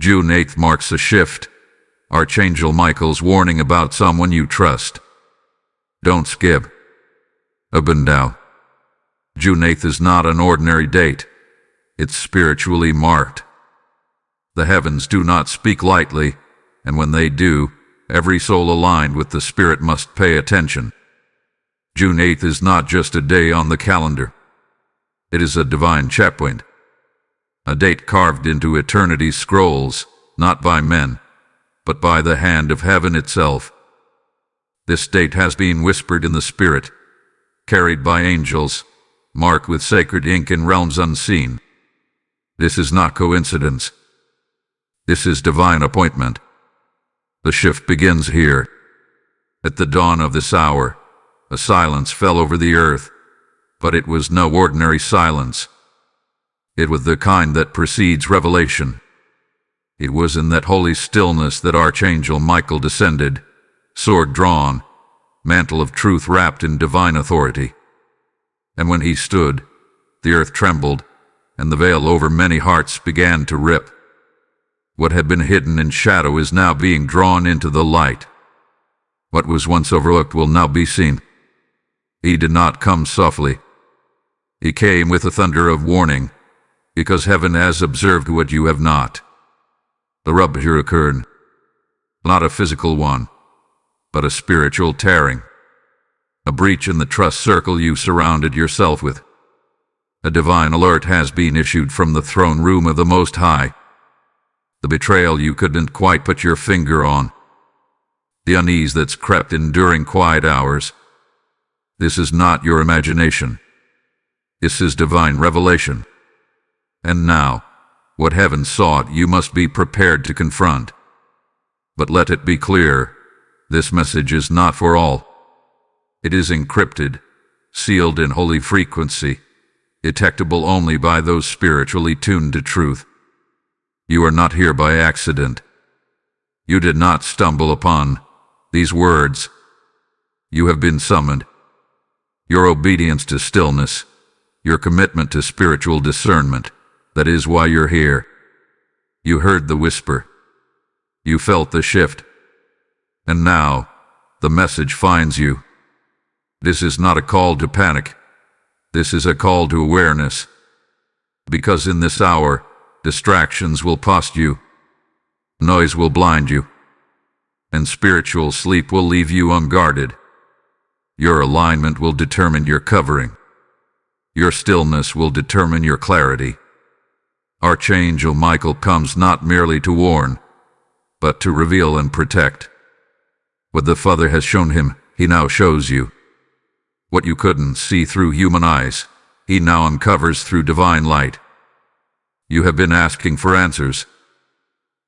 June 8th marks a shift. Archangel Michael's warning about someone you trust. Don't skip. Abundao. June 8th is not an ordinary date. It's spiritually marked. The heavens do not speak lightly, and when they do, every soul aligned with the Spirit must pay attention. June 8th is not just a day on the calendar. It is a divine checkpoint. A date carved into eternity's scrolls, not by men, but by the hand of heaven itself. This date has been whispered in the Spirit, carried by angels, marked with sacred ink in realms unseen. This is not coincidence. This is divine appointment. The shift begins here. At the dawn of this hour, a silence fell over the earth, but it was no ordinary silence. It was the kind that precedes revelation. It was in that holy stillness that Archangel Michael descended, sword drawn, mantle of truth wrapped in divine authority. And when he stood, the earth trembled, and the veil over many hearts began to rip. What had been hidden in shadow is now being drawn into the light. What was once overlooked will now be seen. He did not come softly. He came with a thunder of warning, because heaven has observed what you have not. The rupture occurred, not a physical one, but a spiritual tearing, a breach in the trust circle you surrounded yourself with. A divine alert has been issued from the throne room of the Most High. The betrayal you couldn't quite put your finger on. The unease that's crept in during quiet hours. This is not your imagination. This is divine revelation. And now, what heaven sought you must be prepared to confront. But let it be clear, this message is not for all. It is encrypted, sealed in holy frequency, detectable only by those spiritually tuned to truth. You are not here by accident. You did not stumble upon these words. You have been summoned. Your obedience to stillness, your commitment to spiritual discernment, that is why you're here. You heard the whisper. You felt the shift. And now, the message finds you. This is not a call to panic. This is a call to awareness. Because in this hour, distractions will cost you. Noise will blind you. And spiritual sleep will leave you unguarded. Your alignment will determine your covering. Your stillness will determine your clarity. Archangel Michael comes not merely to warn, but to reveal and protect. What the Father has shown him, he now shows you. What you couldn't see through human eyes, he now uncovers through divine light. You have been asking for answers.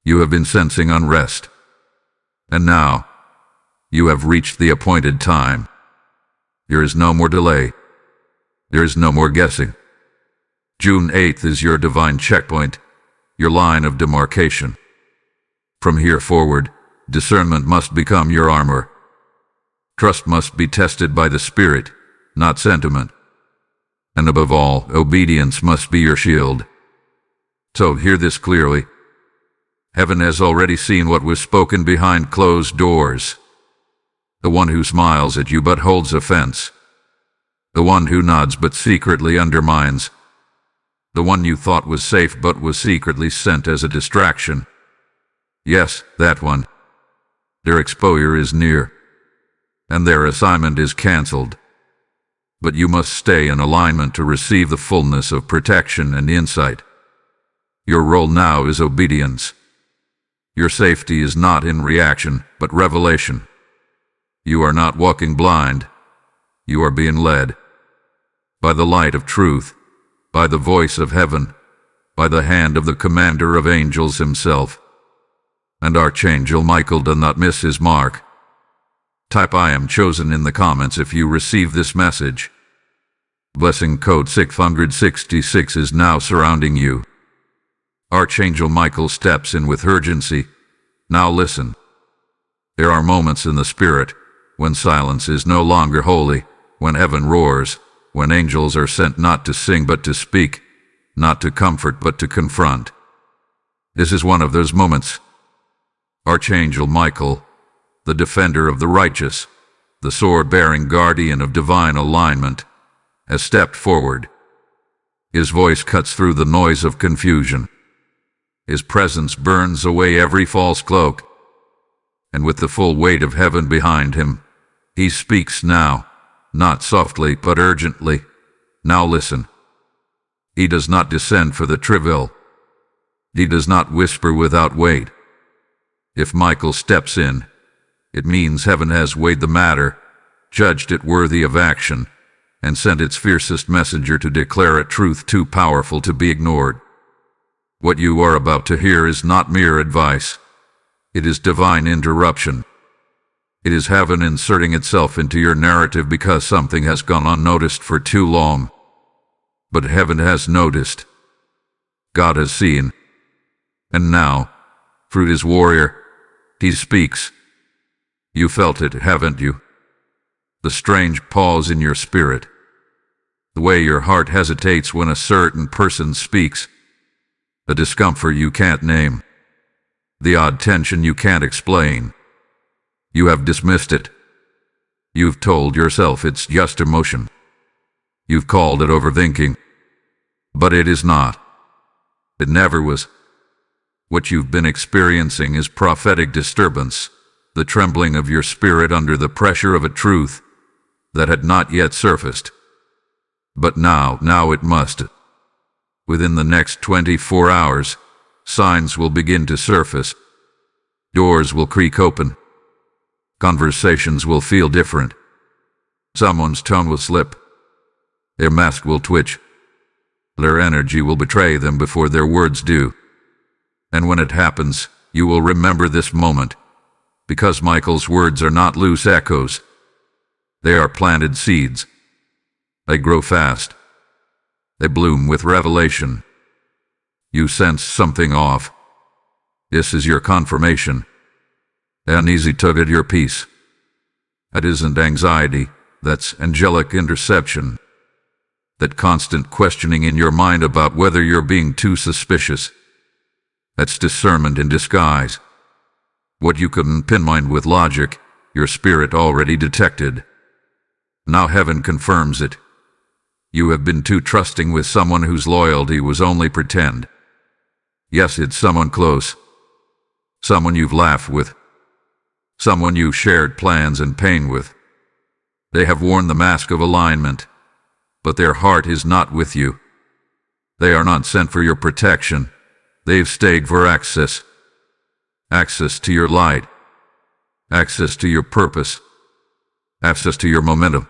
You have been sensing unrest. And now, you have reached the appointed time. There is no more delay. There is no more guessing. June 8th is your divine checkpoint, your line of demarcation. From here forward, discernment must become your armor. Trust must be tested by the Spirit, not sentiment. And above all, obedience must be your shield. So hear this clearly. Heaven has already seen what was spoken behind closed doors. The one who smiles at you but holds offense. The one who nods but secretly undermines. The one you thought was safe but was secretly sent as a distraction. Yes, that one. Their exposure is near, and their assignment is cancelled. But you must stay in alignment to receive the fullness of protection and insight. Your role now is obedience. Your safety is not in reaction, but revelation. You are not walking blind. You are being led. By the light of truth, by the voice of heaven, by the hand of the commander of angels himself. And Archangel Michael does not miss his mark. Type I am chosen in the comments if you receive this message. Blessing code 666 is now surrounding you. Archangel Michael steps in with urgency. Now listen. There are moments in the Spirit when silence is no longer holy, when heaven roars, when angels are sent not to sing but to speak, not to comfort but to confront. This is one of those moments. Archangel Michael, the defender of the righteous, the sword-bearing guardian of divine alignment, has stepped forward. His voice cuts through the noise of confusion. His presence burns away every false cloak. And with the full weight of heaven behind him, he speaks now, not softly but urgently. Now listen. He does not descend for the trivial. He does not whisper without weight. If Michael steps in, it means heaven has weighed the matter, judged it worthy of action, and sent its fiercest messenger to declare a truth too powerful to be ignored. What you are about to hear is not mere advice. It is divine interruption. It is heaven inserting itself into your narrative because something has gone unnoticed for too long. But heaven has noticed. God has seen. And now, through his warrior, he speaks. You felt it, haven't you? The strange pause in your spirit. The way your heart hesitates when a certain person speaks. The discomfort you can't name. The odd tension you can't explain. You have dismissed it. You've told yourself it's just emotion. You've called it overthinking. But it is not. It never was. What you've been experiencing is prophetic disturbance, the trembling of your spirit under the pressure of a truth that had not yet surfaced. But now it must. Within the next 24 hours, signs will begin to surface. Doors will creak open. Conversations will feel different. Someone's tone will slip. Their mask will twitch. Their energy will betray them before their words do. And when it happens, you will remember this moment, because Michael's words are not loose echoes. They are planted seeds. They grow fast. They bloom with revelation. You sense something off. This is your confirmation. The uneasy tug at your peace. That isn't anxiety, that's angelic interception. That constant questioning in your mind about whether you're being too suspicious. That's discernment in disguise. What you couldn't pinpoint with logic, your spirit already detected. Now heaven confirms it. You have been too trusting with someone whose loyalty was only pretend. Yes, it's someone close. Someone you've laughed with. Someone you've shared plans and pain with. They have worn the mask of alignment, but their heart is not with you. They are not sent for your protection. They've stayed for access. Access to your light. Access to your purpose. Access to your momentum.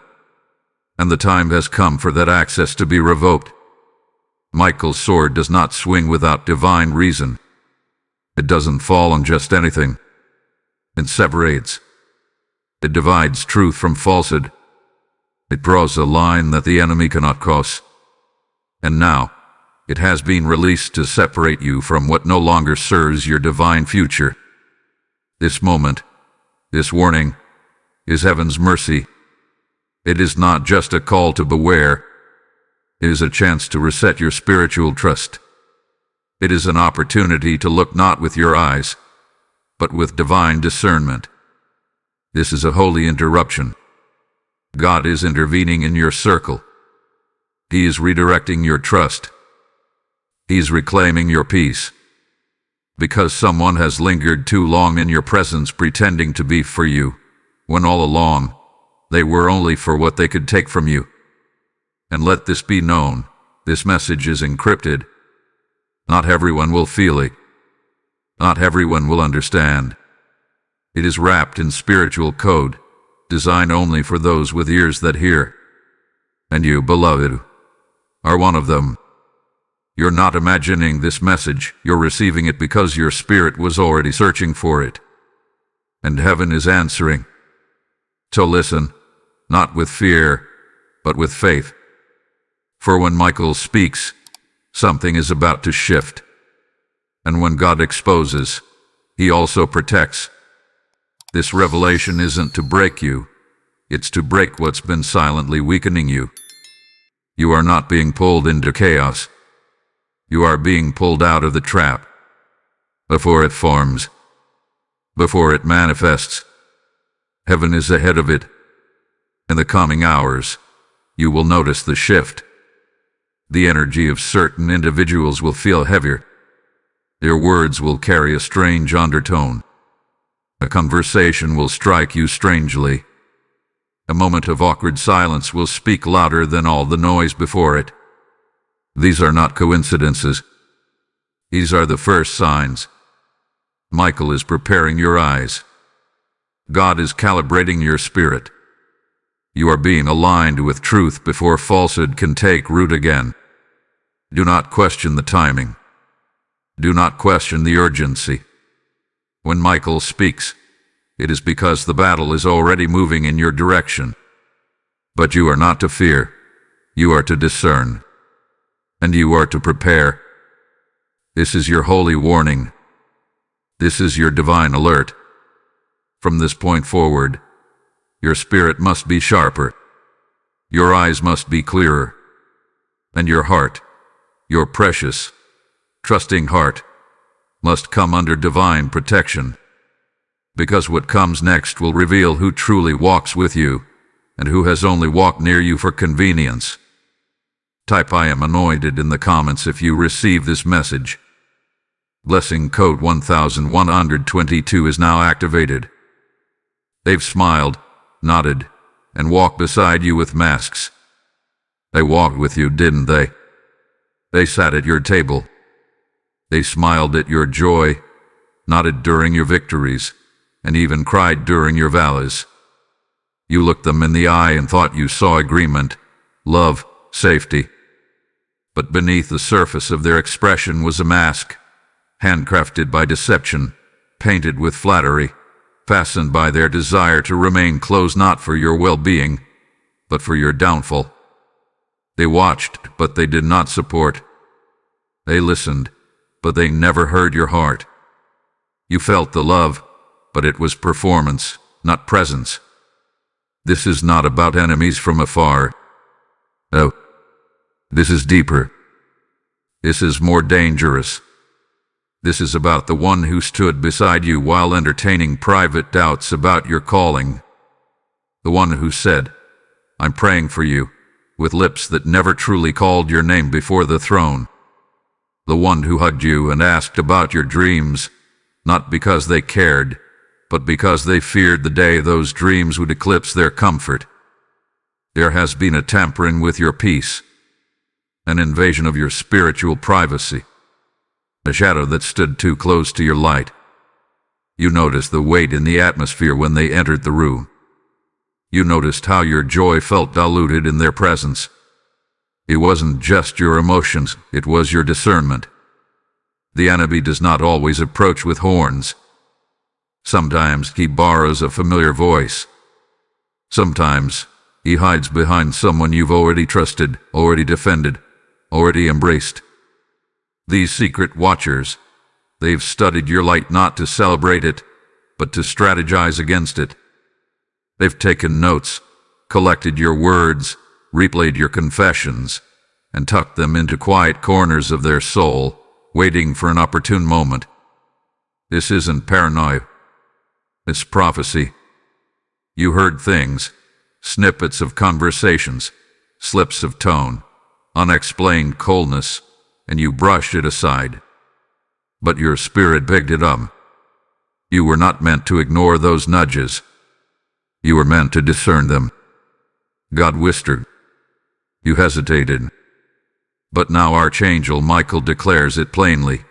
And the time has come for that access to be revoked. Michael's sword does not swing without divine reason. It doesn't fall on just anything. It separates. It divides truth from falsehood. It draws a line that the enemy cannot cross. And now, it has been released to separate you from what no longer serves your divine future. This moment, this warning, is heaven's mercy. It is not just a call to beware. It is a chance to reset your spiritual trust. It is an opportunity to look not with your eyes, but with divine discernment. This is a holy interruption. God is intervening in your circle. He is redirecting your trust. He is reclaiming your peace. Because someone has lingered too long in your presence pretending to be for you, when all along, they were only for what they could take from you. And let this be known, this message is encrypted. Not everyone will feel it. Not everyone will understand. It is wrapped in spiritual code, designed only for those with ears that hear. And you, beloved, are one of them. You're not imagining this message, you're receiving it because your spirit was already searching for it. And heaven is answering. So listen, not with fear, but with faith. For when Michael speaks, something is about to shift. And when God exposes, he also protects. This revelation isn't to break you, it's to break what's been silently weakening you. You are not being pulled into chaos. You are being pulled out of the trap. before it forms, before it manifests. Heaven is ahead of it. In the coming hours, you will notice the shift. The energy of certain individuals will feel heavier. Their words will carry a strange undertone. A conversation will strike you strangely. A moment of awkward silence will speak louder than all the noise before it. These are not coincidences. These are the first signs. Michael is preparing your eyes. God is calibrating your spirit. You are being aligned with truth before falsehood can take root again. Do not question the timing. Do not question the urgency. When Michael speaks, it is because the battle is already moving in your direction. But you are not to fear. You are to discern. And you are to prepare. This is your holy warning. This is your divine alert. From this point forward, your spirit must be sharper. Your eyes must be clearer. And your heart, your precious, trusting heart, must come under divine protection. Because what comes next will reveal who truly walks with you and who has only walked near you for convenience. Type "I am anointed" in the comments if you receive this message. Blessing code 1122 is now activated. They've smiled, nodded, and walked beside you with masks. They walked with you, didn't they? They sat at your table. They smiled at your joy, nodded during your victories, and even cried during your valleys. You looked them in the eye and thought you saw agreement, love, safety. But beneath the surface of their expression was a mask, handcrafted by deception, painted with flattery, fastened by their desire to remain close not for your well-being, but for your downfall. They watched, but they did not support. They listened, but they never heard your heart. You felt the love, but it was performance, not presence. This is not about enemies from afar. No, this is deeper. This is more dangerous. This is about the one who stood beside you while entertaining private doubts about your calling. The one who said, "I'm praying for you," with lips that never truly called your name before the throne. The one who hugged you and asked about your dreams, not because they cared, but because they feared the day those dreams would eclipse their comfort. There has been a tampering with your peace, an invasion of your spiritual privacy. A shadow that stood too close to your light. You noticed the weight in the atmosphere when they entered the room. You noticed how your joy felt diluted in their presence. It wasn't just your emotions, it was your discernment. The enemy does not always approach with horns. Sometimes he borrows a familiar voice. Sometimes he hides behind someone you've already trusted, already defended, already embraced. These secret watchers, they've studied your light not to celebrate it, but to strategize against it. They've taken notes, collected your words, replayed your confessions, and tucked them into quiet corners of their soul, waiting for an opportune moment. This isn't paranoia. It's prophecy. You heard things, snippets of conversations, slips of tone, unexplained coldness, and you brushed it aside. But your spirit picked it up. You were not meant to ignore those nudges. You were meant to discern them. God whispered. You hesitated. But now Archangel Michael declares it plainly.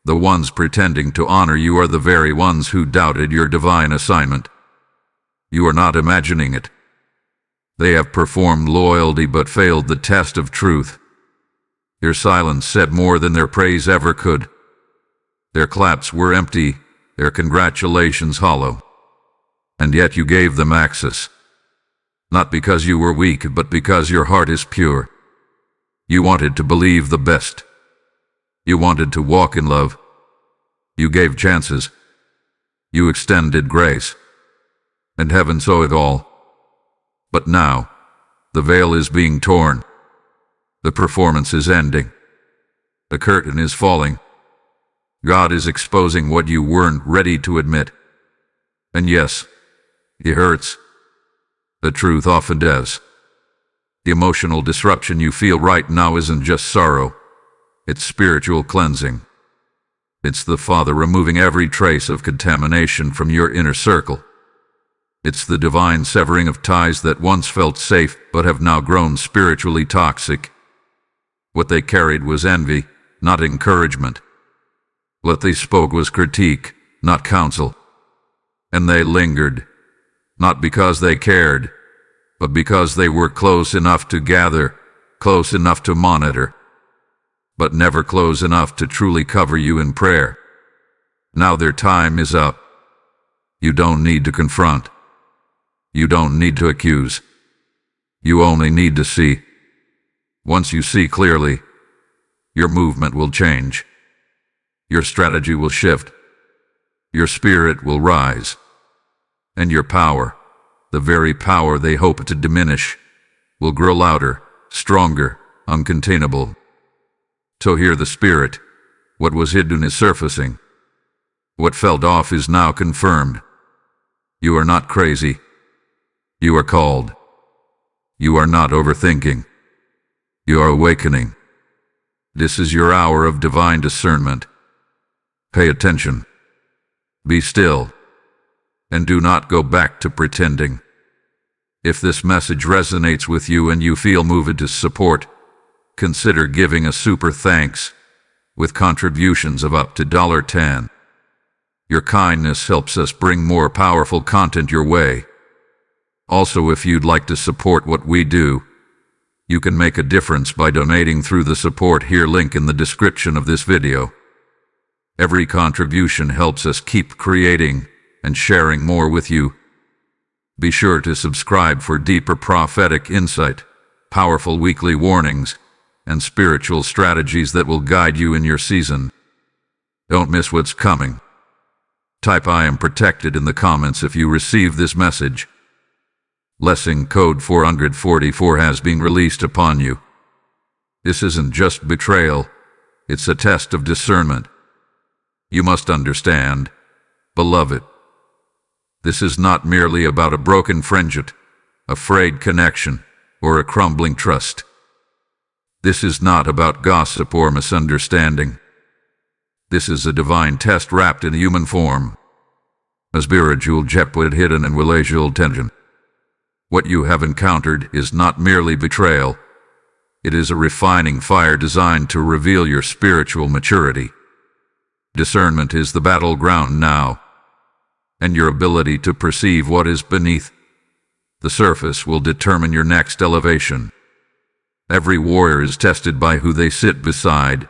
The ones pretending to honor you are the very ones who doubted your divine assignment. You are not imagining it. They have performed loyalty but failed the test of truth. Their silence said more than their praise ever could. Their claps were empty, their congratulations hollow. And yet you gave them access. Not because you were weak, but because your heart is pure. You wanted to believe the best. You wanted to walk in love. You gave chances. You extended grace. And heaven saw it all. But now, the veil is being torn. The performance is ending. The curtain is falling. God is exposing what you weren't ready to admit. And yes, it hurts. The truth often does. The emotional disruption you feel right now isn't just sorrow. It's spiritual cleansing. It's the Father removing every trace of contamination from your inner circle. It's the divine severing of ties that once felt safe but have now grown spiritually toxic. What they carried was envy, not encouragement. What they spoke was critique, not counsel. And they lingered, not because they cared, but because they were close enough to gather, close enough to monitor, but never close enough to truly cover you in prayer. Now their time is up. You don't need to confront. You don't need to accuse. You only need to see. Once you see clearly, your movement will change. Your strategy will shift. Your spirit will rise. And your power, the very power they hope to diminish, will grow louder, stronger, uncontainable. So hear the Spirit. What was hidden is surfacing. What fell off is now confirmed. You are not crazy. You are called. You are not overthinking. You are awakening. This is your hour of divine discernment. Pay attention. Be still. And do not go back to pretending. If this message resonates with you and you feel moved to support, consider giving a super thanks with contributions of up to $10. Your kindness helps us bring more powerful content your way. Also, if you'd like to support what we do, you can make a difference by donating through the support here link in the description of this video. Every contribution helps us keep creating and sharing more with you. Be sure to subscribe for deeper prophetic insight, powerful weekly warnings, and spiritual strategies that will guide you in your season. Don't miss what's coming. Type "I am protected" in the comments if you receive this message. Lesson code 444 has been released upon you. This isn't just betrayal, it's a test of discernment. You must understand, beloved, this is not merely about a broken friendship, a frayed connection, or a crumbling trust. This is not about gossip or misunderstanding. This is a divine test wrapped in human form. A spiritual jet with hidden and relational tension. What you have encountered is not merely betrayal. It is a refining fire designed to reveal your spiritual maturity. Discernment is the battleground now, and your ability to perceive what is beneath the surface will determine your next elevation. Every warrior is tested by who they sit beside.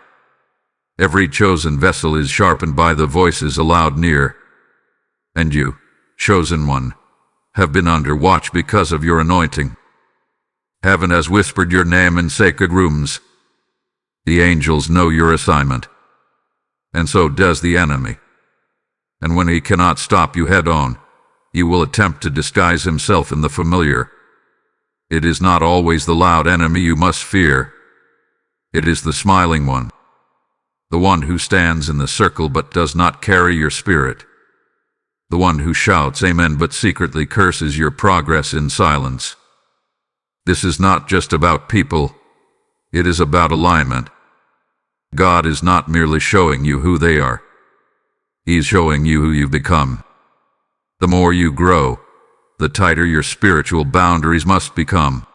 Every chosen vessel is sharpened by the voices aloud near. And you, chosen one, have been under watch because of your anointing. Heaven has whispered your name in sacred rooms. The angels know your assignment. And so does the enemy. And when he cannot stop you head on, he will attempt to disguise himself in the familiar. It is not always the loud enemy you must fear. It is the smiling one. The one who stands in the circle but does not carry your spirit. The one who shouts amen but secretly curses your progress in silence. This is not just about people. It is about alignment. God is not merely showing you who they are. He is showing you who you've become. The more you grow, the tighter your spiritual boundaries must become.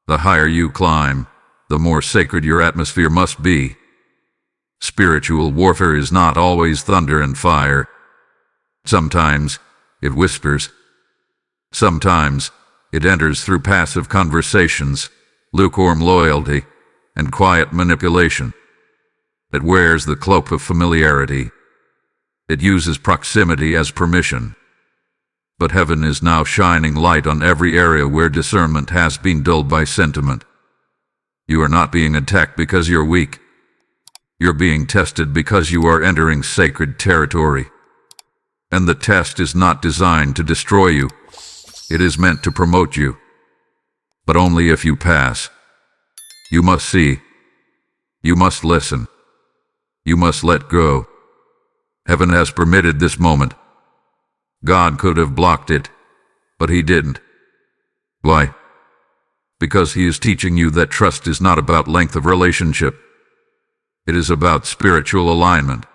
The higher you climb, the more sacred your atmosphere must be. Spiritual warfare is not always thunder and fire. Sometimes it whispers. Sometimes it enters through passive conversations, lukewarm loyalty, and quiet manipulation. It wears the cloak of familiarity. It uses proximity as permission. But heaven is now shining light on every area where discernment has been dulled by sentiment. You are not being attacked because you're weak. You're being tested because you are entering sacred territory. And the test is not designed to destroy you. It is meant to promote you. But only if you pass. You must see. You must listen. You must let go. Heaven has permitted this moment. God could have blocked it, but he didn't. Why? Because he is teaching you that trust is not about length of relationship. It is about spiritual alignment.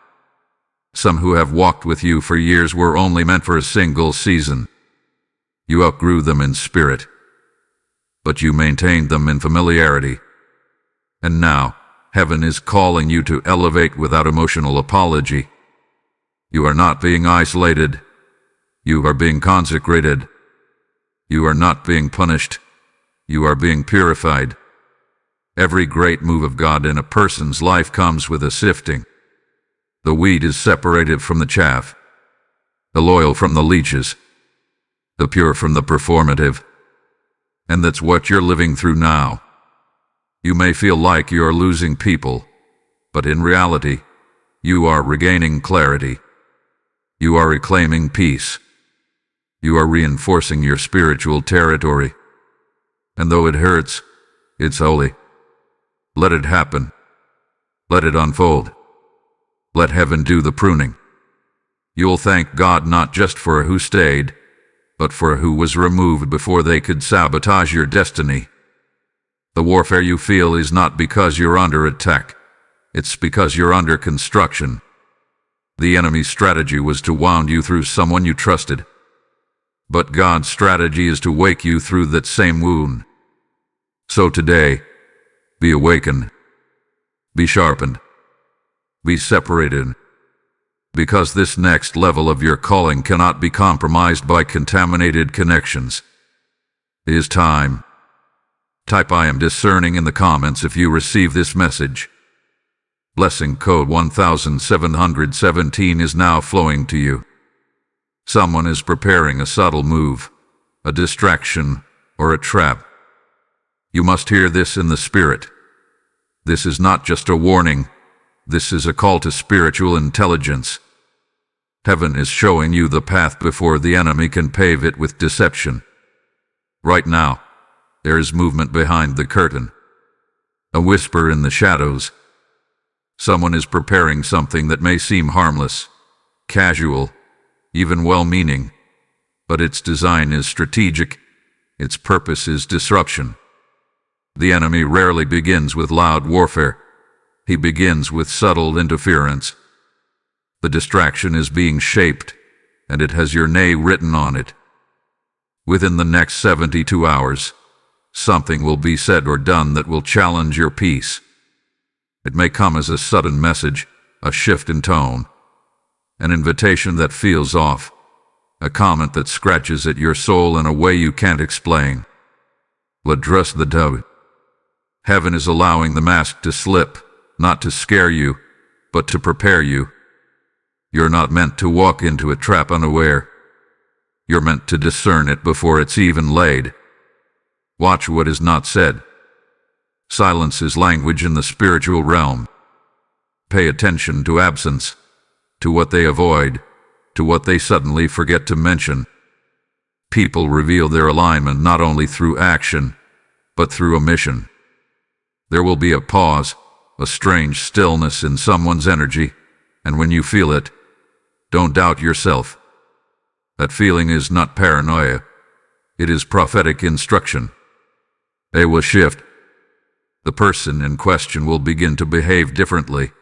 Some who have walked with you for years were only meant for a single season. You outgrew them in spirit, but you maintained them in familiarity. And now, heaven is calling you to elevate without emotional apology. You are not being isolated. You are being consecrated. You are not being punished. You are being purified. Every great move of God in a person's life comes with a sifting. The wheat is separated from the chaff, the loyal from the leeches, the pure from the performative. And that's what you're living through now. You may feel like you're losing people, but in reality, you are regaining clarity. You are reclaiming peace. You are reinforcing your spiritual territory. And though it hurts, it's holy. Let it happen. Let it unfold. Let heaven do the pruning. You'll thank God not just for who stayed, but for who was removed before they could sabotage your destiny. The warfare you feel is not because you're under attack. It's because you're under construction. The enemy's strategy was to wound you through someone you trusted. But God's strategy is to wake you through that same wound. So today, be awakened. Be sharpened. Be separated. Because this next level of your calling cannot be compromised by contaminated connections. It is time. Type "I am discerning" in the comments if you receive this message. Blessing code 1717 is now flowing to you. Someone is preparing a subtle move, a distraction, or a trap. You must hear this in the spirit. This is not just a warning. This is a call to spiritual intelligence. Heaven is showing you the path before the enemy can pave it with deception. Right now, there is movement behind the curtain. A whisper in the shadows. Someone is preparing something that may seem harmless, casual, even well-meaning, but its design is strategic. Its purpose is disruption. The enemy rarely begins with loud warfare. He begins with subtle interference. The distraction is being shaped, and it has your name written on it. Within the next 72 hours, something will be said or done that will challenge your peace. It may come as a sudden message, a shift in tone, an invitation that feels off, a comment that scratches at your soul in a way you can't explain. But trust the dove. Heaven is allowing the mask to slip, not to scare you, but to prepare you. You're not meant to walk into a trap unaware. You're meant to discern it before it's even laid. Watch what is not said. Silence is language in the spiritual realm. Pay attention to absence, to what they avoid, to what they suddenly forget to mention. People reveal their alignment not only through action, but through omission. There will be a pause, a strange stillness in someone's energy, and when you feel it, don't doubt yourself. That feeling is not paranoia. It is prophetic instruction. They will shift. The person in question will begin to behave differently,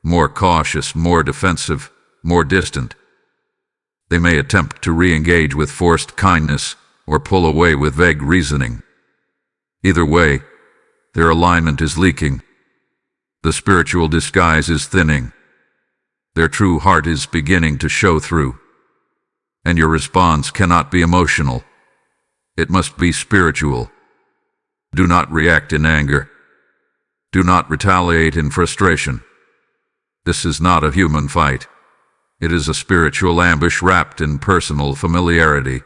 more cautious, more defensive, more distant. They may attempt to re-engage with forced kindness or pull away with vague reasoning. Either way, their alignment is leaking. The spiritual disguise is thinning. Their true heart is beginning to show through. And your response cannot be emotional. It must be spiritual. Do not react in anger. Do not retaliate in frustration. This is not a human fight. It is a spiritual ambush wrapped in personal familiarity.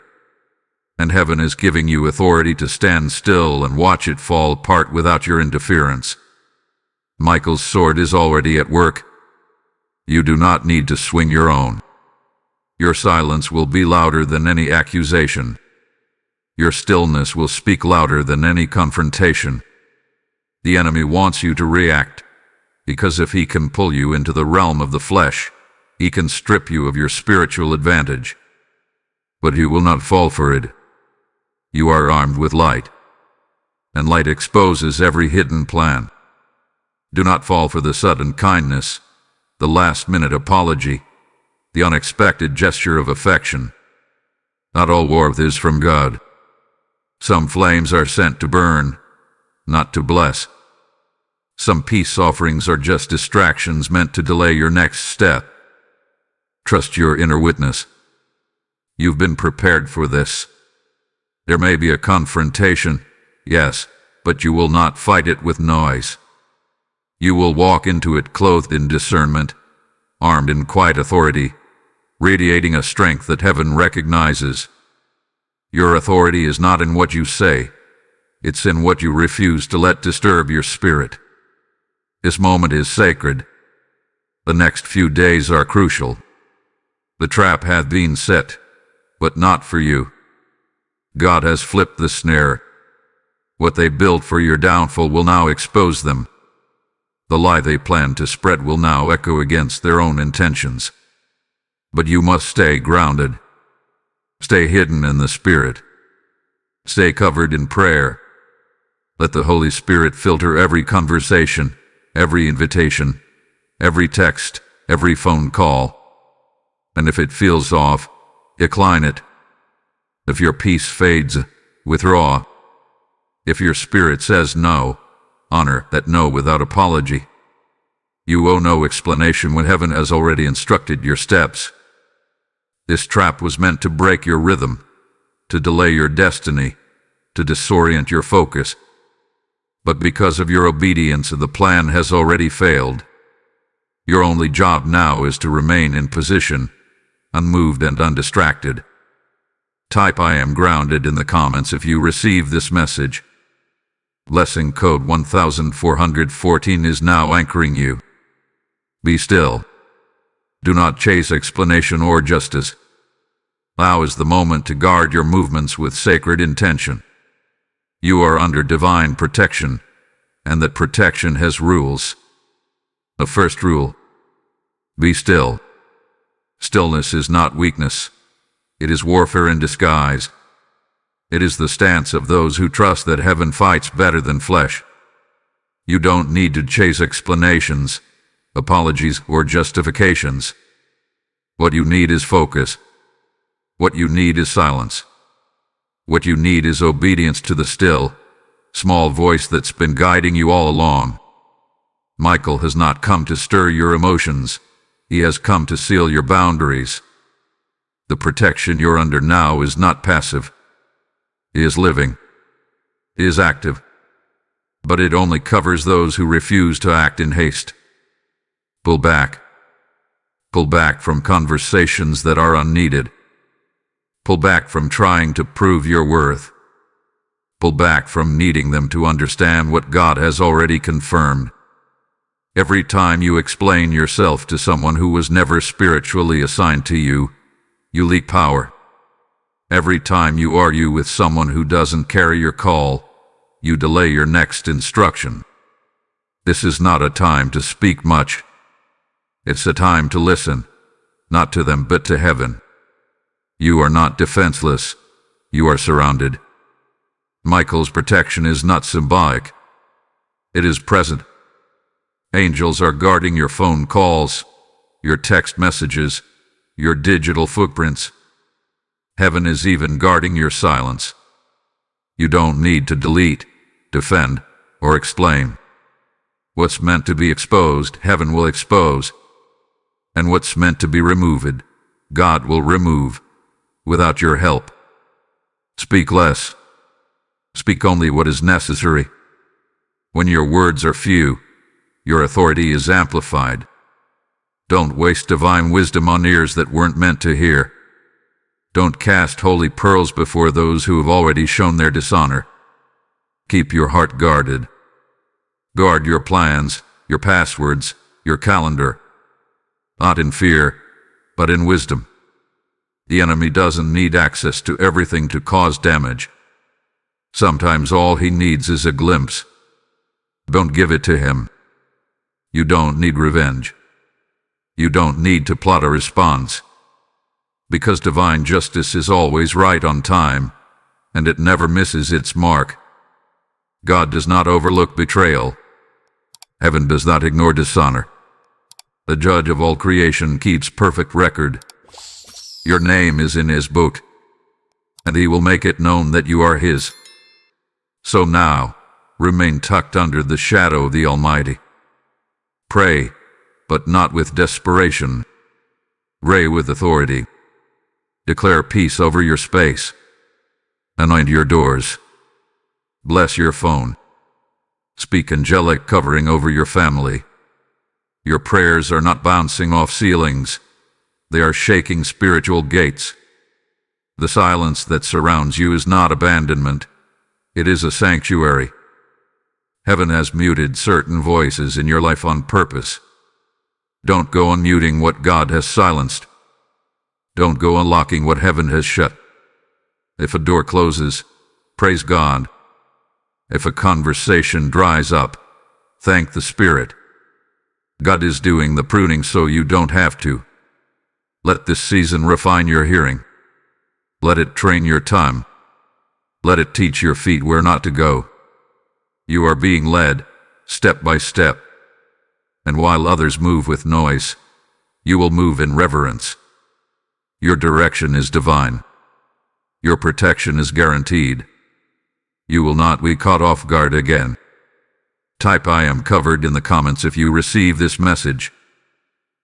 And heaven is giving you authority to stand still and watch it fall apart without your interference. Michael's sword is already at work. You do not need to swing your own. Your silence will be louder than any accusation. Your stillness will speak louder than any confrontation. The enemy wants you to react, because if he can pull you into the realm of the flesh, he can strip you of your spiritual advantage. But you will not fall for it. You are armed with light, and light exposes every hidden plan. Do not fall for the sudden kindness, the last-minute apology, the unexpected gesture of affection. Not all warmth is from God. Some flames are sent to burn, not to bless. Some peace offerings are just distractions meant to delay your next step. Trust your inner witness. You've been prepared for this. There may be a confrontation, yes, but you will not fight it with noise. You will walk into it clothed in discernment, armed in quiet authority, radiating a strength that heaven recognizes. Your authority is not in what you say, it's in what you refuse to let disturb your spirit. This moment is sacred. The next few days are crucial. The trap hath been set, but not for you. God has flipped the snare. What they built for your downfall will now expose them. The lie they plan to spread will now echo against their own intentions. But you must stay grounded. Stay hidden in the Spirit. Stay covered in prayer. Let the Holy Spirit filter every conversation, every invitation, every text, every phone call. And if it feels off, decline it. If your peace fades, withdraw. If your spirit says no, honor that no without apology. You owe no explanation when heaven has already instructed your steps. This trap was meant to break your rhythm, to delay your destiny, to disorient your focus. But because of your obedience, the plan has already failed. Your only job now is to remain in position, unmoved and undistracted. Type "I am grounded" in the comments if you receive this message. Blessing code 1414 is now anchoring you. Be still. Do not chase explanation or justice. Now is the moment to guard your movements with sacred intention. You are under divine protection, and that protection has rules. The first rule: be still. Stillness is not weakness. It is warfare in disguise. It is the stance of those who trust that heaven fights better than flesh. You don't need to chase explanations, apologies, or justifications. What you need is focus. What you need is silence. What you need is obedience to the still, small voice that's been guiding you all along. Michael has not come to stir your emotions. He has come to seal your boundaries. The protection you're under now is not passive. It is living. It is active. But it only covers those who refuse to act in haste. Pull back. Pull back from conversations that are unneeded. Pull back from trying to prove your worth. Pull back from needing them to understand what God has already confirmed. Every time you explain yourself to someone who was never spiritually assigned to you, you leak power. Every time you argue with someone who doesn't carry your call, you delay your next instruction. This is not a time to speak much. It's a time to listen, not to them but to heaven. You are not defenseless. You are surrounded. Michael's protection is not symbolic. It is present. Angels are guarding your phone calls, your text messages, your digital footprints. Heaven is even guarding your silence. You don't need to delete, defend, or explain. What's meant to be exposed, heaven will expose. And what's meant to be removed, God will remove, without your help. Speak less. Speak only what is necessary. When your words are few, your authority is amplified. Don't waste divine wisdom on ears that weren't meant to hear. Don't cast holy pearls before those who have already shown their dishonor. Keep your heart guarded. Guard your plans, your passwords, your calendar. Not in fear, but in wisdom. The enemy doesn't need access to everything to cause damage. Sometimes all he needs is a glimpse. Don't give it to him. You don't need revenge. You don't need to plot a response, because divine justice is always right on time, and it never misses its mark. God does not overlook betrayal. Heaven does not ignore dishonor. The judge of all creation keeps perfect record. Your name is in his book, and he will make it known that you are his. So now, remain tucked under the shadow of the Almighty. Pray, but not with desperation. Pray with authority. Declare peace over your space. Anoint your doors. Bless your phone. Speak angelic covering over your family. Your prayers are not bouncing off ceilings. They are shaking spiritual gates. The silence that surrounds you is not abandonment. It is a sanctuary. Heaven has muted certain voices in your life on purpose. Don't go unmuting what God has silenced. Don't go unlocking what heaven has shut. If a door closes, praise God. If a conversation dries up, thank the Spirit. God is doing the pruning so you don't have to. Let this season refine your hearing. Let it train your tongue. Let it teach your feet where not to go. You are being led, step by step. And while others move with noise, you will move in reverence. Your direction is divine. Your protection is guaranteed. You will not be caught off guard again. Type "I am covered" in the comments if you receive this message.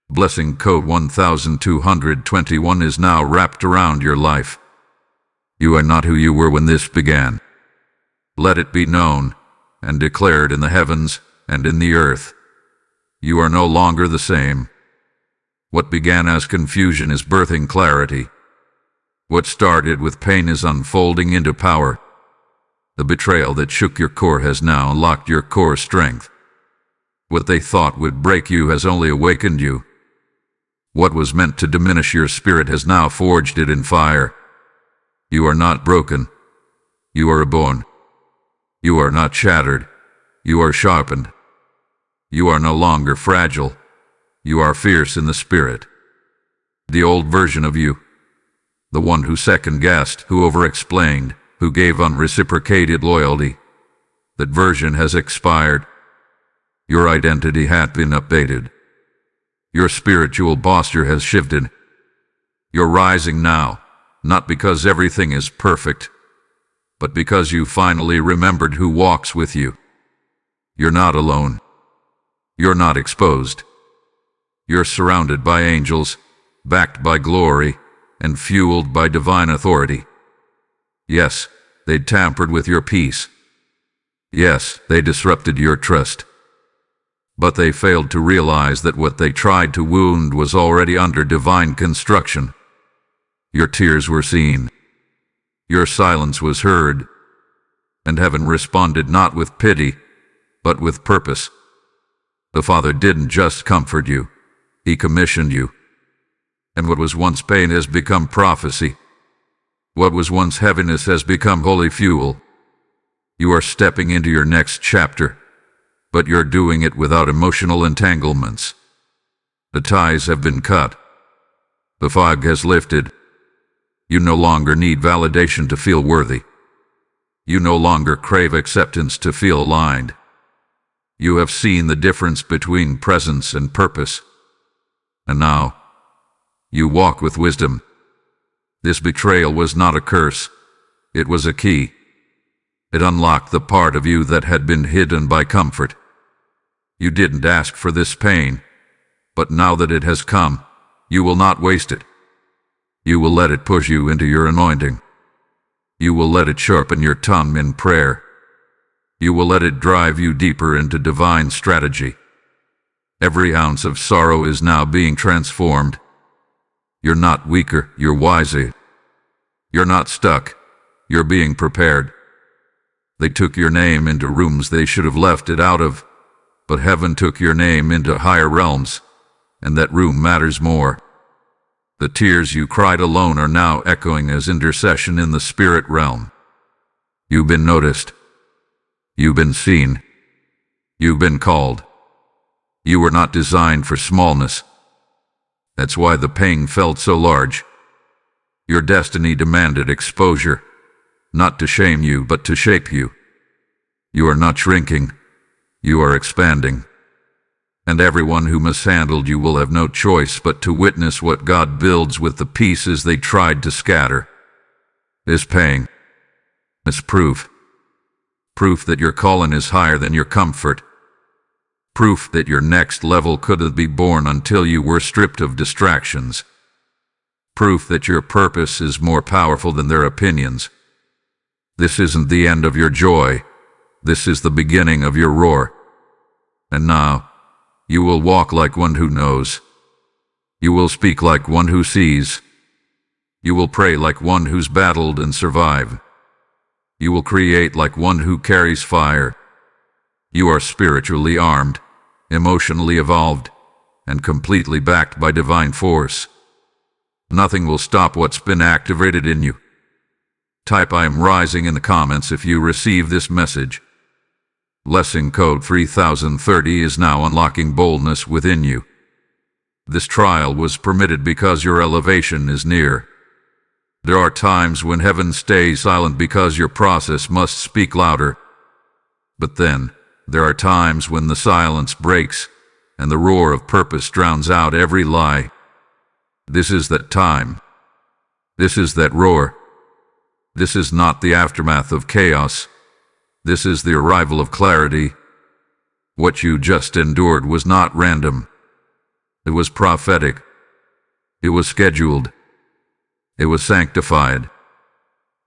Blessing code 1221 is now wrapped around your life. You are not who you were when this began. Let it be known and declared in the heavens and in the earth. You are no longer the same. What began as confusion is birthing clarity. What started with pain is unfolding into power. The betrayal that shook your core has now unlocked your core strength. What they thought would break you has only awakened you. What was meant to diminish your spirit has now forged it in fire. You are not broken. You are reborn. You are not shattered. You are sharpened. You are no longer fragile. You are fierce in the spirit. The old version of you, the one who second-guessed, who over-explained, who gave unreciprocated loyalty, that version has expired. Your identity had been updated. Your spiritual posture has shifted. You're rising now, not because everything is perfect, but because you finally remembered who walks with you. You're not alone. You're not exposed. You're surrounded by angels, backed by glory, and fueled by divine authority. Yes, they tampered with your peace. Yes, they disrupted your trust. But they failed to realize that what they tried to wound was already under divine construction. Your tears were seen. Your silence was heard. And heaven responded not with pity, but with purpose. The Father didn't just comfort you. He commissioned you. And what was once pain has become prophecy. What was once heaviness has become holy fuel. You are stepping into your next chapter, but you're doing it without emotional entanglements. The ties have been cut. The fog has lifted. You no longer need validation to feel worthy. You no longer crave acceptance to feel aligned. You have seen the difference between presence and purpose. And now, you walk with wisdom. This betrayal was not a curse. It was a key. It unlocked the part of you that had been hidden by comfort. You didn't ask for this pain, but now that it has come, you will not waste it. You will let it push you into your anointing. You will let it sharpen your tongue in prayer. You will let it drive you deeper into divine strategy. Every ounce of sorrow is now being transformed. You're not weaker, you're wiser. You're not stuck, you're being prepared. They took your name into rooms they should have left it out of, but heaven took your name into higher realms, and that room matters more. The tears you cried alone are now echoing as intercession in the spirit realm. You've been noticed. You've been seen. You've been called. You were not designed for smallness. That's why the pain felt so large. Your destiny demanded exposure, not to shame you, but to shape you. You are not shrinking, you are expanding. And everyone who mishandled you will have no choice but to witness what God builds with the pieces they tried to scatter. This pain is proof. Proof that your calling is higher than your comfort. Proof that your next level couldn't be born until you were stripped of distractions. Proof that your purpose is more powerful than their opinions. This isn't the end of your joy. This is the beginning of your roar. And now, you will walk like one who knows. You will speak like one who sees. You will pray like one who's battled and survived. You will create like one who carries fire. You are spiritually armed, emotionally evolved, and completely backed by divine force. Nothing will stop what's been activated in you. Type "I am rising" in the comments if you receive this message. Blessing code 3030 is now unlocking boldness within you. This trial was permitted because your elevation is near. There are times when heaven stays silent because your process must speak louder. But then, there are times when the silence breaks, and the roar of purpose drowns out every lie. This is that time. This is that roar. This is not the aftermath of chaos. This is the arrival of clarity. What you just endured was not random. It was prophetic. It was scheduled. It was sanctified.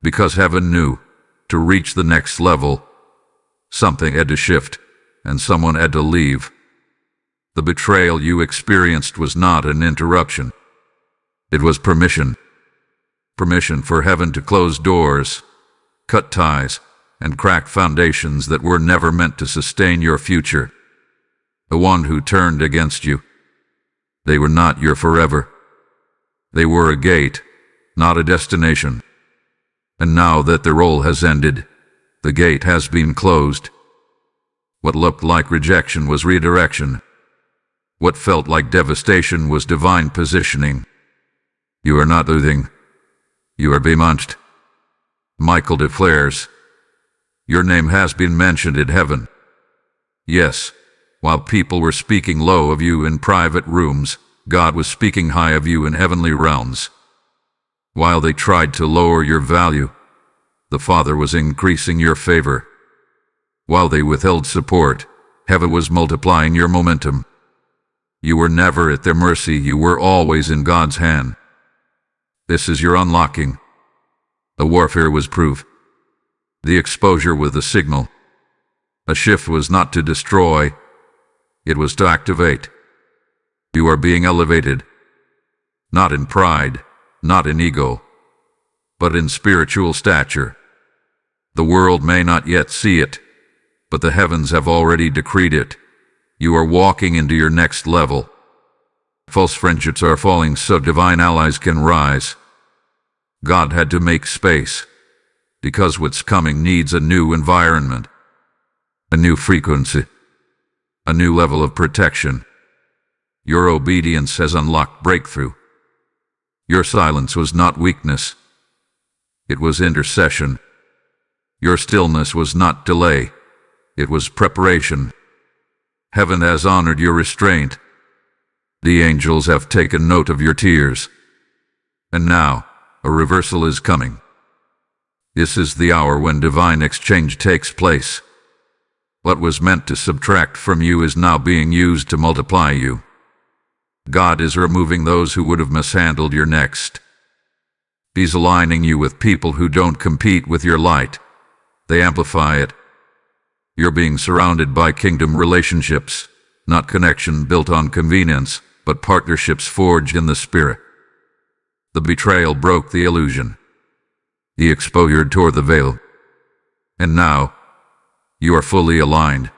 Because heaven knew, to reach the next level, something had to shift, and someone had to leave. The betrayal you experienced was not an interruption. It was permission. Permission for heaven to close doors, cut ties, and crack foundations that were never meant to sustain your future. The one who turned against you. They were not your forever. They were a gate, not a destination. And now that the role has ended, the gate has been closed. What looked like rejection was redirection. What felt like devastation was divine positioning. You are not losing. You are being launched. Michael declares, your name has been mentioned in heaven. Yes, while people were speaking low of you in private rooms, God was speaking high of you in heavenly realms. While they tried to lower your value, the Father was increasing your favor. While they withheld support, heaven was multiplying your momentum. You were never at their mercy, you were always in God's hand. This is your unlocking. The warfare was proof. The exposure was the signal. A shift was not to destroy, it was to activate. You are being elevated, not in pride, not in ego, but in spiritual stature. The world may not yet see it, but the heavens have already decreed it. You are walking into your next level. False friendships are falling so divine allies can rise. God had to make space, because what's coming needs a new environment, a new frequency, a new level of protection. Your obedience has unlocked breakthrough. Your silence was not weakness. It was intercession. Your stillness was not delay. It was preparation. Heaven has honored your restraint. The angels have taken note of your tears. And now, a reversal is coming. This is the hour when divine exchange takes place. What was meant to subtract from you is now being used to multiply you. God is removing those who would have mishandled your next. He's aligning you with people who don't compete with your light. They amplify it. You're being surrounded by kingdom relationships, not connection built on convenience, but partnerships forged in the spirit. The betrayal broke the illusion. The exposure tore the veil. And now, you are fully aligned.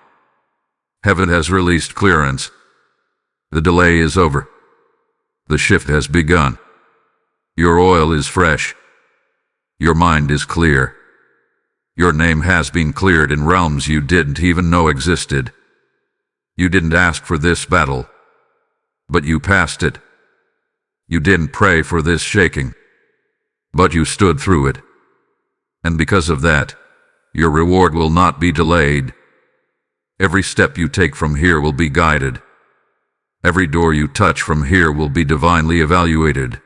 Heaven has released clearance. The delay is over. The shift has begun. Your oil is fresh. Your mind is clear. Your name has been cleared in realms you didn't even know existed. You didn't ask for this battle, but you passed it. You didn't pray for this shaking, but you stood through it. And because of that, your reward will not be delayed. Every step you take from here will be guided. Every door you touch from here will be divinely evaluated.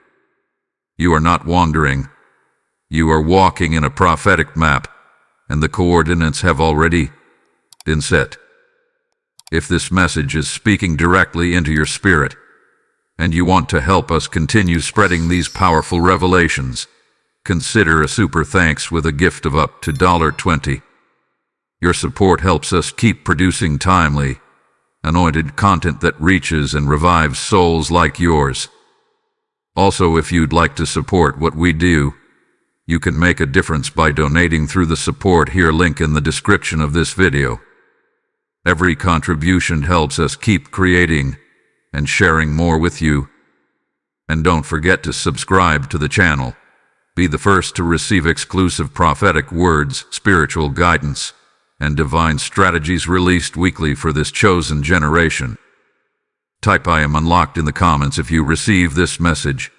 You are not wandering. You are walking in a prophetic map, and the coordinates have already been set. If this message is speaking directly into your spirit, and you want to help us continue spreading these powerful revelations, consider a super thanks with a gift of up to $20. Your support helps us keep producing timely, anointed content that reaches and revives souls like yours. Also, if you'd like to support what we do, you can make a difference by donating through the support here link in the description of this video. Every contribution helps us keep creating and sharing more with you. And don't forget to subscribe to the channel. Be the first to receive exclusive prophetic words, spiritual guidance, and divine strategies released weekly for this chosen generation. Type I am unlocked in the comments if you receive this message.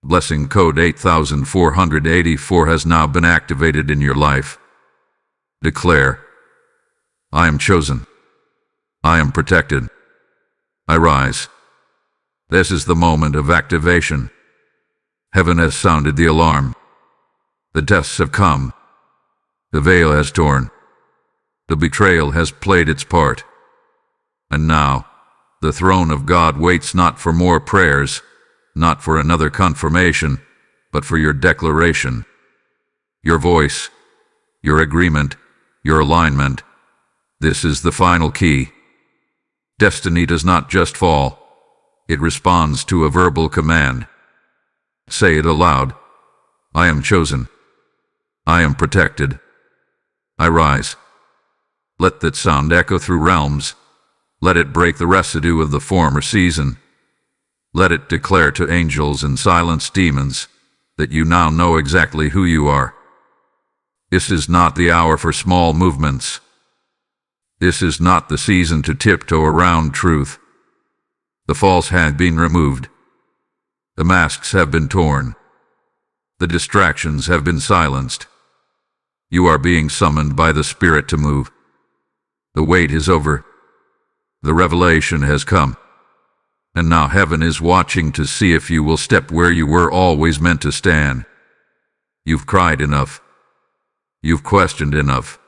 Blessing code 8484 has now been activated in your life. Declare, I am chosen. I am protected. I rise. This is the moment of activation. Heaven has sounded the alarm. The tests have come. The veil has torn. The betrayal has played its part. And now, the throne of God waits not for more prayers, not for another confirmation, but for your declaration. Your voice, your agreement, your alignment. This is the final key. Destiny does not just fall. It responds to a verbal command. Say it aloud. I am chosen. I am protected. I rise. Let that sound echo through realms. Let it break the residue of the former season. Let it declare to angels and silence demons that you now know exactly who you are. This is not the hour for small movements. This is not the season to tiptoe around truth. The false had been removed. The masks have been torn. The distractions have been silenced. You are being summoned by the Spirit to move. The wait is over. The revelation has come. And now heaven is watching to see if you will step where you were always meant to stand. You've cried enough. You've questioned enough.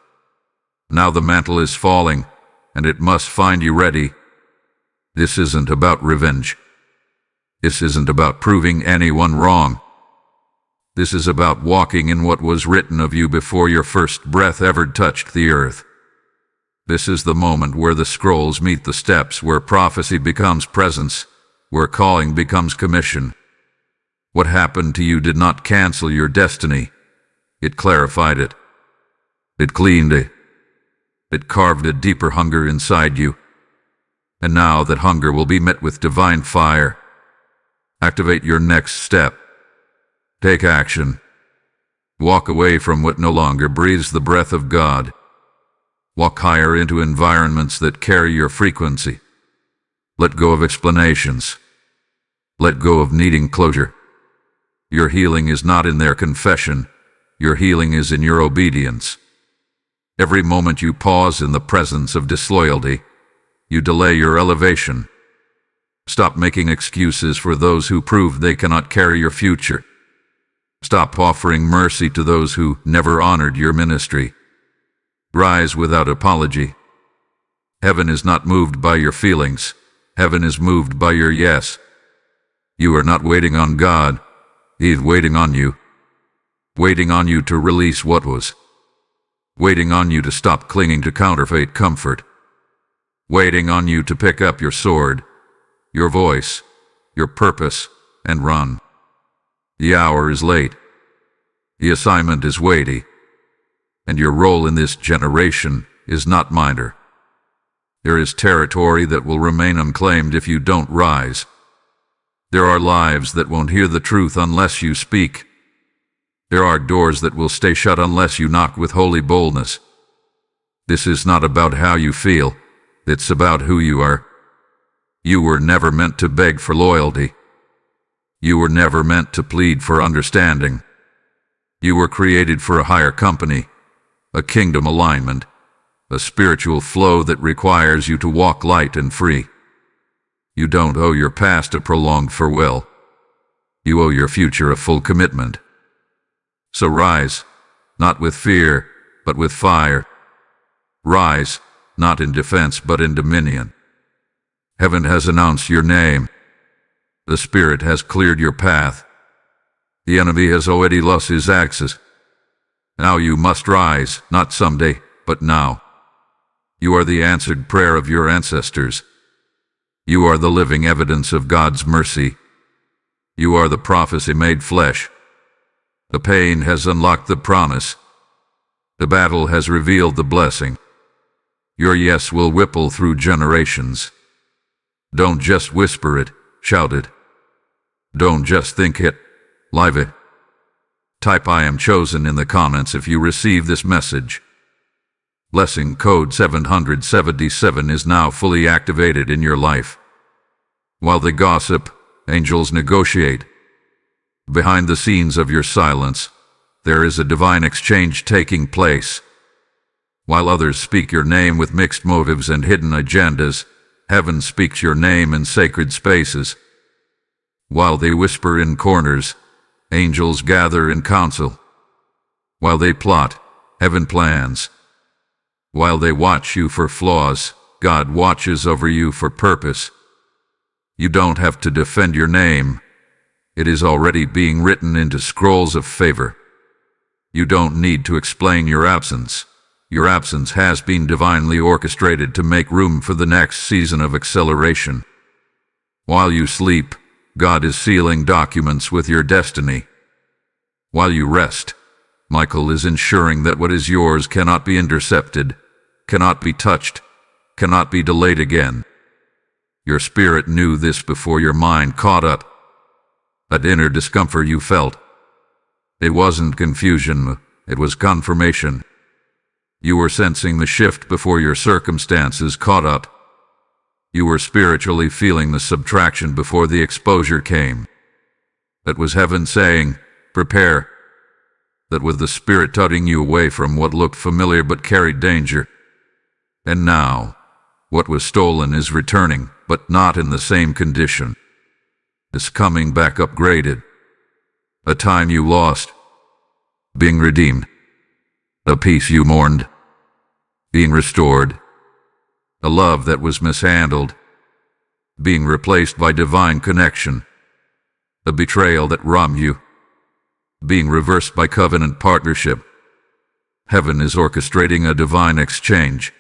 Now the mantle is falling, and it must find you ready. This isn't about revenge. This isn't about proving anyone wrong. This is about walking in what was written of you before your first breath ever touched the earth. This is the moment where the scrolls meet the steps, where prophecy becomes presence, where calling becomes commission. What happened to you did not cancel your destiny. It clarified it. It cleaned it. It carved a deeper hunger inside you. And now that hunger will be met with divine fire. Activate your next step. Take action. Walk away from what no longer breathes the breath of God. Walk higher into environments that carry your frequency. Let go of explanations. Let go of needing closure. Your healing is not in their confession. Your healing is in your obedience. Every moment you pause in the presence of disloyalty, you delay your elevation. Stop making excuses for those who prove they cannot carry your future. Stop offering mercy to those who never honored your ministry. Rise without apology. Heaven is not moved by your feelings. Heaven is moved by your yes. You are not waiting on God. He is waiting on you. Waiting on you to release what was. Waiting on you to stop clinging to counterfeit comfort. Waiting on you to pick up your sword, your voice, your purpose, and run. The hour is late. The assignment is weighty. And your role in this generation is not minor. There is territory that will remain unclaimed if you don't rise. There are lives that won't hear the truth unless you speak. There are doors that will stay shut unless you knock with holy boldness. This is not about how you feel. It's about who you are. You were never meant to beg for loyalty. You were never meant to plead for understanding. You were created for a higher company, a kingdom alignment, a spiritual flow that requires you to walk light and free. You don't owe your past a prolonged farewell. You owe your future a full commitment. So rise, not with fear, but with fire. Rise, not in defense, but in dominion. Heaven has announced your name. The Spirit has cleared your path. The enemy has already lost his access. Now you must rise, not someday, but now. You are the answered prayer of your ancestors. You are the living evidence of God's mercy. You are the prophecy made flesh. The pain has unlocked the promise. The battle has revealed the blessing. Your yes will ripple through generations. Don't just whisper it, shout it. Don't just think it, live it. Type "I am chosen" in the comments if you receive this message. Blessing code 777 is now fully activated in your life. While they gossip, angels negotiate. Behind the scenes of your silence, there is a divine exchange taking place. While others speak your name with mixed motives and hidden agendas, heaven speaks your name in sacred spaces. While they whisper in corners, angels gather in council. While they plot, heaven plans. While they watch you for flaws, God watches over you for purpose. You don't have to defend your name. It is already being written into scrolls of favor. You don't need to explain your absence. Your absence has been divinely orchestrated to make room for the next season of acceleration. While you sleep, God is sealing documents with your destiny. While you rest, Michael is ensuring that what is yours cannot be intercepted, cannot be touched, cannot be delayed again. Your spirit knew this before your mind caught up. That inner discomfort you felt, it wasn't confusion, it was confirmation. You were sensing the shift before your circumstances caught up. You were spiritually feeling the subtraction before the exposure came. That was heaven saying, prepare. That was the Spirit tugging you away from what looked familiar but carried danger. And now, what was stolen is returning, but not in the same condition. It's coming back upgraded. A time you lost, being redeemed. A peace you mourned, being restored. A love that was mishandled, being replaced by divine connection. A betrayal that wronged you, being reversed by covenant partnership. Heaven is orchestrating a divine exchange.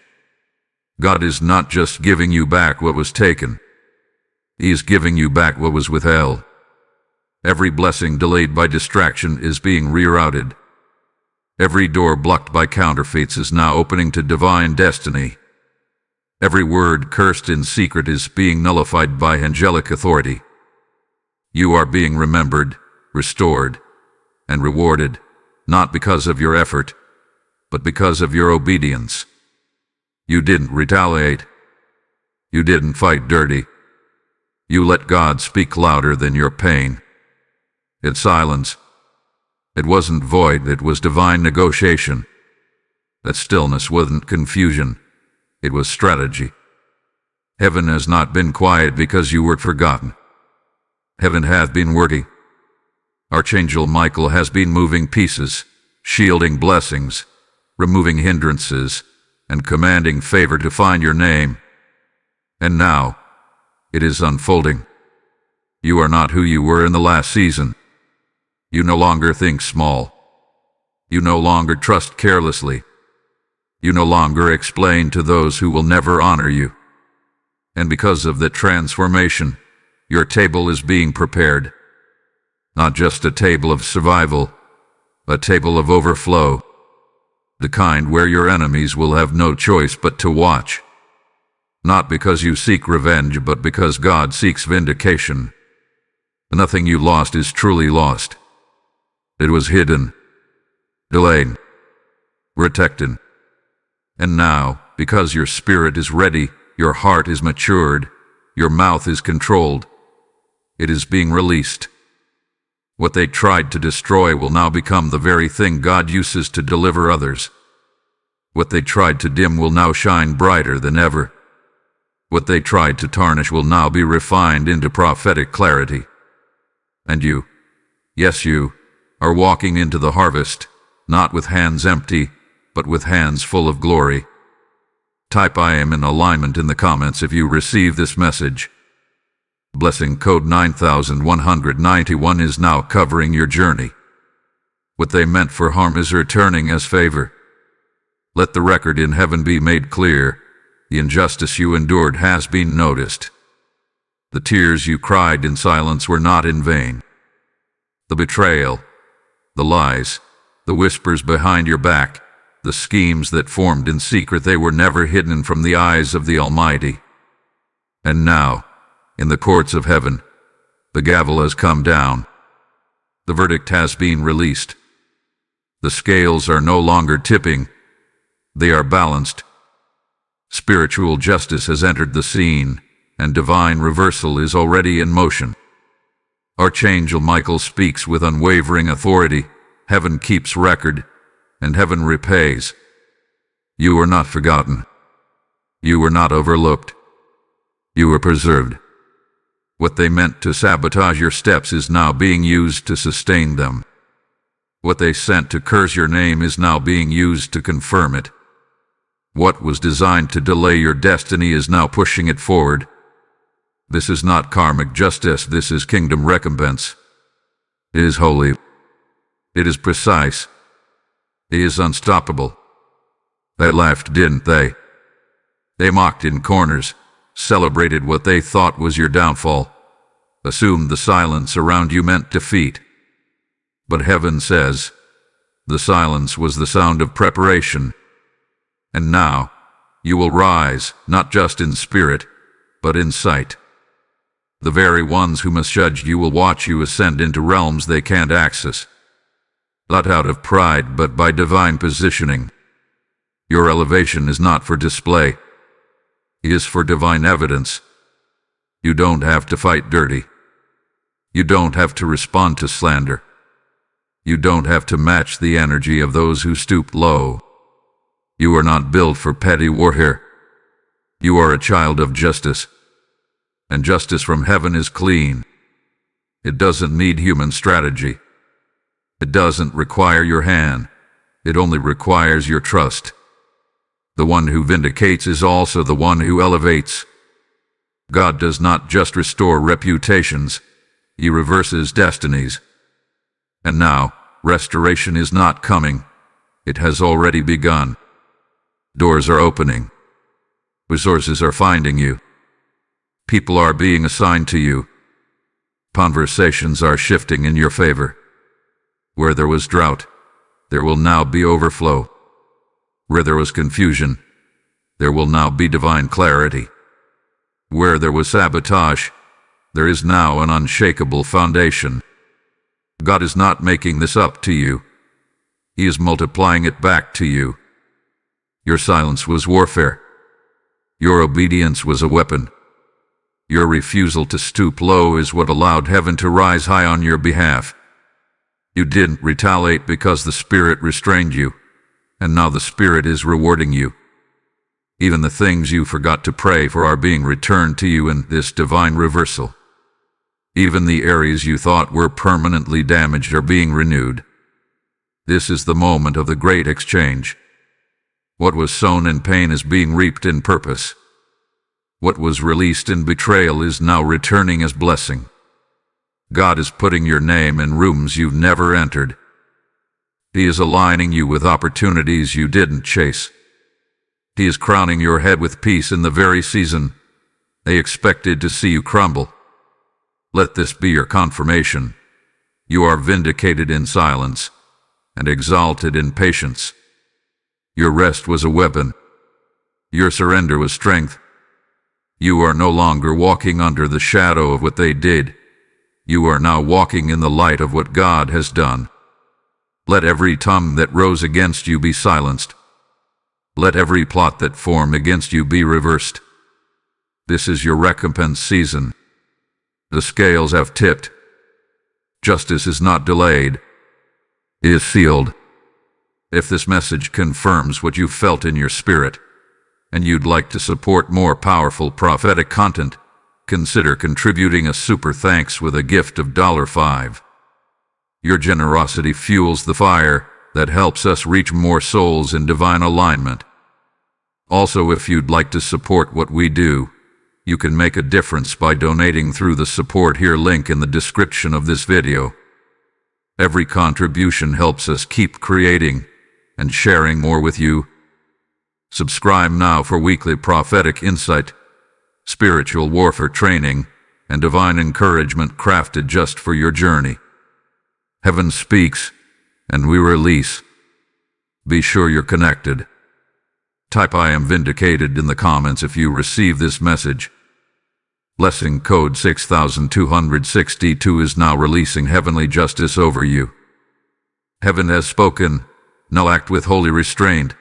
God is not just giving you back what was taken. He is giving you back what was withheld. Every blessing delayed by distraction is being rerouted. Every door blocked by counterfeits is now opening to divine destiny. Every word cursed in secret is being nullified by angelic authority. You are being remembered, restored, and rewarded, not because of your effort, but because of your obedience. You didn't retaliate. You didn't fight dirty. You let God speak louder than your pain. It's silence. It wasn't void, it was divine negotiation. That stillness wasn't confusion, it was strategy. Heaven has not been quiet because you were forgotten. Heaven hath been working. Archangel Michael has been moving pieces, shielding blessings, removing hindrances, and commanding favor to find your name. And now, it is unfolding. You are not who you were in the last season. You no longer think small. You no longer trust carelessly. You no longer explain to those who will never honor you. And because of that transformation, your table is being prepared. Not just a table of survival, a table of overflow. The kind where your enemies will have no choice but to watch. Not because you seek revenge, but because God seeks vindication. Nothing you lost is truly lost. It was hidden, delayed, protected. And now, because your spirit is ready, your heart is matured, your mouth is controlled, it is being released. What they tried to destroy will now become the very thing God uses to deliver others. What they tried to dim will now shine brighter than ever. What they tried to tarnish will now be refined into prophetic clarity. And you, yes you, are walking into the harvest, not with hands empty, but with hands full of glory. Type "I am in alignment" in the comments if you receive this message. Blessing code 9191 is now covering your journey. What they meant for harm is returning as favor. Let the record in heaven be made clear. The injustice you endured has been noticed. The tears you cried in silence were not in vain. The betrayal, the lies, the whispers behind your back, the schemes that formed in secret, they were never hidden from the eyes of the Almighty. And now, in the courts of heaven, the gavel has come down. The verdict has been released. The scales are no longer tipping. They are balanced. Spiritual justice has entered the scene, and divine reversal is already in motion. Archangel Michael speaks with unwavering authority. Heaven keeps record, and heaven repays. You are not forgotten. You were not overlooked. You were preserved. What they meant to sabotage your steps is now being used to sustain them. What they sent to curse your name is now being used to confirm it. What was designed to delay your destiny is now pushing it forward. This is not karmic justice, this is kingdom recompense. It is holy. It is precise. It is unstoppable. They laughed, didn't they? They mocked in corners, celebrated what they thought was your downfall, assumed the silence around you meant defeat. But heaven says, the silence was the sound of preparation. And now, you will rise, not just in spirit, but in sight. The very ones who misjudged you will watch you ascend into realms they can't access. Not out of pride, but by divine positioning. Your elevation is not for display. It is for divine evidence. You don't have to fight dirty. You don't have to respond to slander. You don't have to match the energy of those who stoop low. You are not built for petty warfare. You are a child of justice. And justice from heaven is clean. It doesn't need human strategy. It doesn't require your hand. It only requires your trust. The one who vindicates is also the one who elevates. God does not just restore reputations, He reverses destinies. And now, restoration is not coming. It has already begun. Doors are opening. Resources are finding you. People are being assigned to you. Conversations are shifting in your favor. Where there was drought, there will now be overflow. Where there was confusion, there will now be divine clarity. Where there was sabotage, there is now an unshakable foundation. God is not making this up to you. He is multiplying it back to you. Your silence was warfare. Your obedience was a weapon. Your refusal to stoop low is what allowed heaven to rise high on your behalf. You didn't retaliate because the Spirit restrained you, and now the Spirit is rewarding you. Even the things you forgot to pray for are being returned to you in this divine reversal. Even the areas you thought were permanently damaged are being renewed. This is the moment of the great exchange. What was sown in pain is being reaped in purpose. What was released in betrayal is now returning as blessing. God is putting your name in rooms you've never entered. He is aligning you with opportunities you didn't chase. He is crowning your head with peace in the very season they expected to see you crumble. Let this be your confirmation. You are vindicated in silence and exalted in patience. Your rest was a weapon. Your surrender was strength. You are no longer walking under the shadow of what they did. You are now walking in the light of what God has done. Let every tongue that rose against you be silenced. Let every plot that formed against you be reversed. This is your recompense season. The scales have tipped. Justice is not delayed, it is sealed. If this message confirms what you felt in your spirit, and you'd like to support more powerful prophetic content, consider contributing a super thanks with a gift of $5. Your generosity fuels the fire that helps us reach more souls in divine alignment. Also, if you'd like to support what we do, you can make a difference by donating through the Support Here link in the description of this video. Every contribution helps us keep creating and sharing more with you. Subscribe now for weekly prophetic insight, spiritual warfare training, and divine encouragement crafted just for your journey. Heaven speaks, and we release. Be sure you're connected. Type "I am vindicated" in the comments if you receive this message. Blessing code 6262 is now releasing heavenly justice over you. Heaven has spoken. Now act with holy restraint.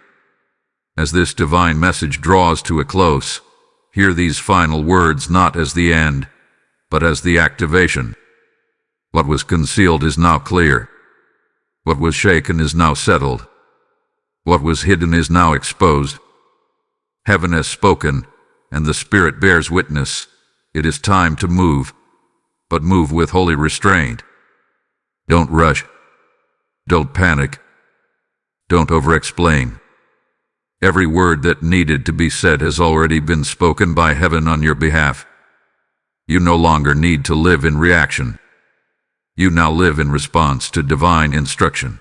As this divine message draws to a close, hear these final words not as the end, but as the activation. What was concealed is now clear. What was shaken is now settled. What was hidden is now exposed. Heaven has spoken, and the Spirit bears witness. It is time to move, but move with holy restraint. Don't rush. Don't panic. Don't over-explain. Every word that needed to be said has already been spoken by heaven on your behalf. You no longer need to live in reaction. You now live in response to divine instruction.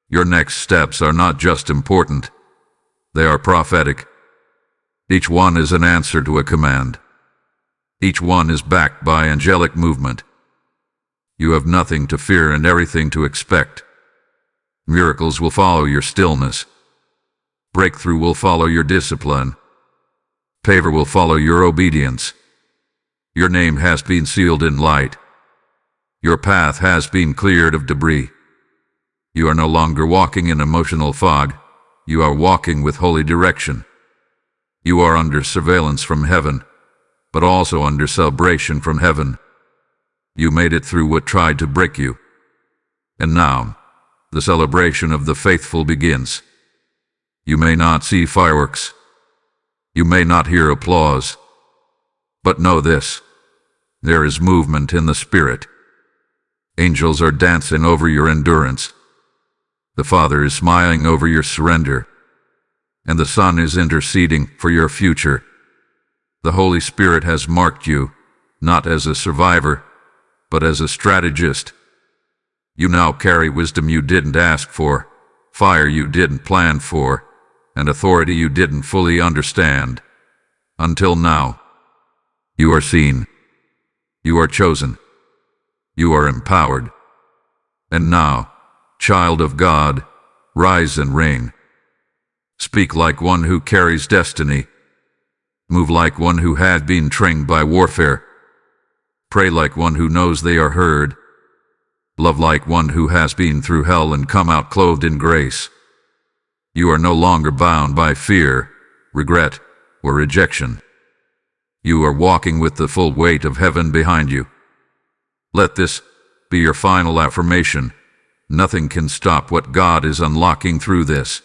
Your next steps are not just important, they are prophetic. Each one is an answer to a command. Each one is backed by angelic movement. You have nothing to fear and everything to expect. Miracles will follow your stillness. Breakthrough will follow your discipline. Favor will follow your obedience. Your name has been sealed in light. Your path has been cleared of debris. You are no longer walking in emotional fog. You are walking with holy direction. You are under surveillance from heaven, but also under celebration from heaven. You made it through what tried to break you. And now, the celebration of the faithful begins. You may not see fireworks. You may not hear applause. But know this, there is movement in the Spirit. Angels are dancing over your endurance. The Father is smiling over your surrender. And the Son is interceding for your future. The Holy Spirit has marked you, not as a survivor, but as a strategist. You now carry wisdom you didn't ask for, fire you didn't plan for, and authority you didn't fully understand. Until now, you are seen. You are chosen. You are empowered. And now, child of God, rise and reign. Speak like one who carries destiny. Move like one who had been trained by warfare. Pray like one who knows they are heard. Love like one who has been through hell and come out clothed in grace. You are no longer bound by fear, regret, or rejection. You are walking with the full weight of heaven behind you. Let this be your final affirmation. Nothing can stop what God is unlocking through this.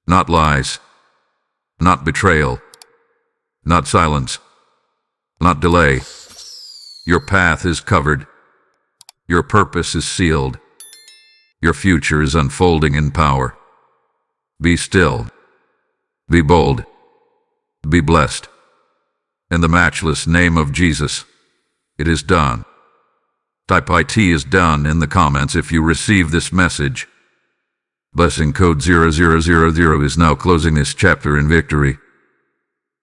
Not lies, not betrayal, not silence, not delay. Your path is covered. Your purpose is sealed. Your future is unfolding in power. Be still. Be bold. Be blessed. In the matchless name of Jesus, it is done. Type "IT is done" in the comments if you receive this message. Blessing code 0000 is now closing this chapter in victory.